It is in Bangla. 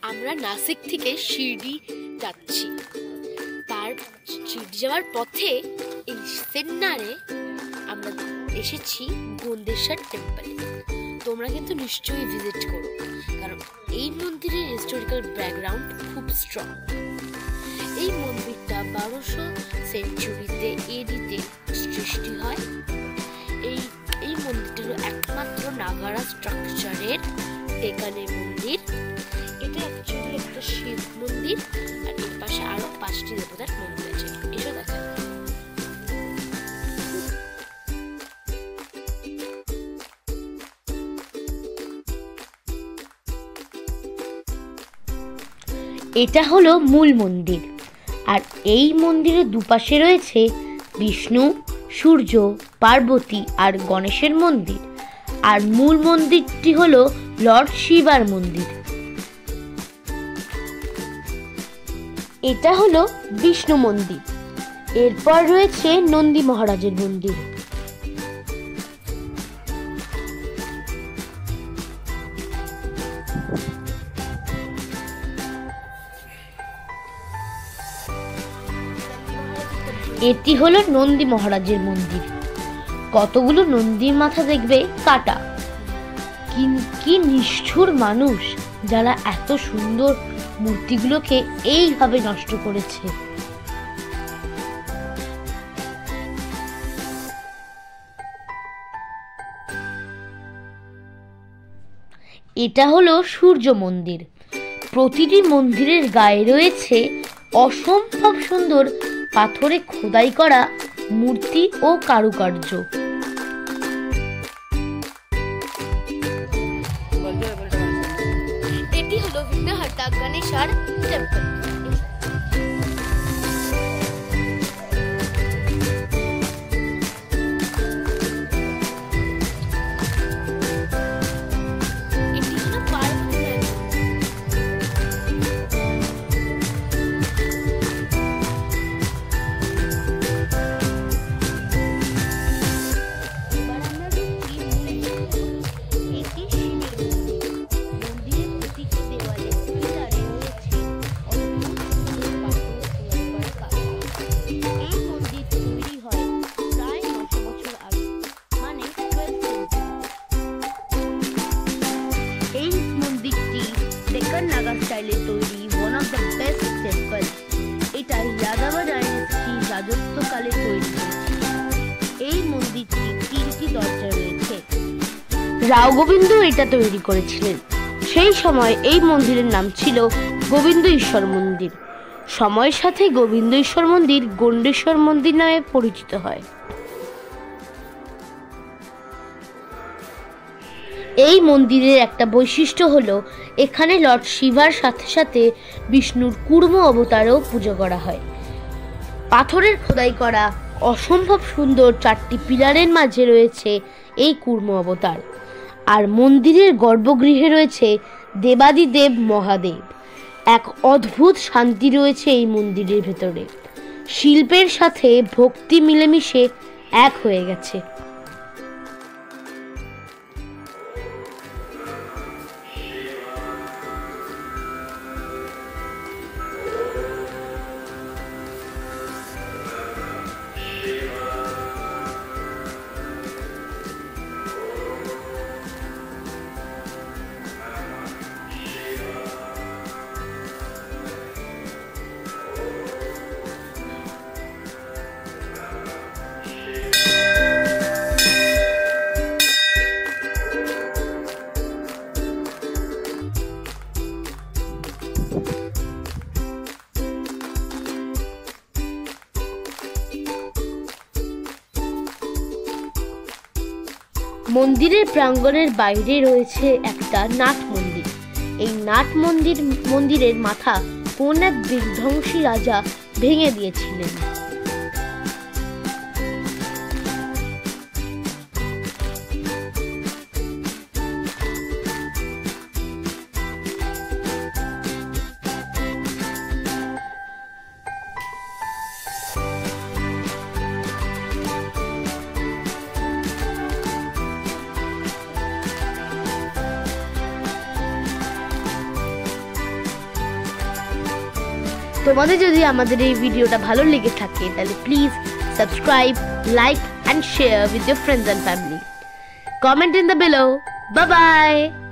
আমরা নাসিক থেকে শিরডি যাচ্ছি। তার শিরডি যাওয়ার পথে এই সেন্নারে আমরা এসেছি গোন্দেশ্বর টেম্পল। তোমরা কিন্তু নিশ্চয়ই ভিজিট করো, কারণ এই মন্দিরের হিস্টোরিক্যাল ব্যাকগ্রাউন্ড খুব স্ট্রং। এই মন্দিরটা 1200 সেঞ্চুরিতে এডিতে সৃষ্টি হয়। এই মন্দিরটা হলো একমাত্র নাগারা স্ট্রাকচারের ডেকানের মন্দির। এটা অ্যাকচুয়ালি একটা শিব মন্দির, আর এর পাশে আরো 5টি দেবতার মন্দির আছে। এসো দেখা। এটা হলো মূল মন্দির, আর এই মন্দিরের দুপাশে রয়েছে বিষ্ণু, সূর্য, পার্বতী আর গণেশের মন্দির। আর মূল মন্দিরটি হলো লর্ড শিবার মন্দির। এটা হলো বিষ্ণু মন্দির। এরপর রয়েছে নন্দী মহারাজের মন্দির। এটি হলো নন্দী মহারাজের মন্দির। কতগুলো নন্দীর মাথা দেখবে কাটা। কি নিষ্ঠুর মানুষ যারা এত সুন্দর মূর্তিগুলোকে এইভাবে নষ্ট করেছে। এটা হলো সূর্য মন্দির। প্রতিটি মন্দিরের গায়ে রয়েছে অসম্ভব সুন্দর পাথরে খোদাই করা মূর্তি ও কারুকার্য। এটি হলো বিঘ্নহর্তা গণেশের টেম্পল। নাগা স্টাইলে তৈরি one of the best temple. এটা যাদব ডাইনেস্টির রাজত্বকালে তৈরি হয়েছিল। এই মন্দিরটি 3টি দরজা রয়েছে। রাও গোবিন্দ এটা তৈরি করেছিলেন। সেই সময় এই মন্দিরের নাম ছিল গোবিন্দ ঈশ্বর মন্দির। সময়ের সাথে গোবিন্দ ঈশ্বর মন্দির গন্ডেশ্বর মন্দির নামে পরিচিত হয়। এই মন্দিরের একটা বৈশিষ্ট্য হলো এখানে লর্ড শিবার সাথে সাথে বিষ্ণুর কুর্ম অবতারও পুজো করা হয়। পাথরের খোদাই করা অসম্ভব সুন্দর 4টি পিলারের মাঝে রয়েছে এই কুর্ম অবতার। আর মন্দিরের গর্ভগৃহে রয়েছে দেবাদিদেব মহাদেব। এক অদ্ভুত শান্তি রয়েছে এই মন্দিরের ভেতরে। শিল্পের সাথে ভক্তি মিলেমিশে এক হয়ে গেছে। মন্দিরের প্রাঙ্গণের বাইরে রয়েছে একটা নাট মন্দির। এই নাট মন্দিরের মাথা কোন এক বিধ্বংসী রাজা ভেঙে দিয়েছিলেন। তোমাদের যদি আমাদের এই ভিডিওটা ভালো লেগে থাকে তাহলে please subscribe, like and share with your friends and family. Comment in the below. Bye bye.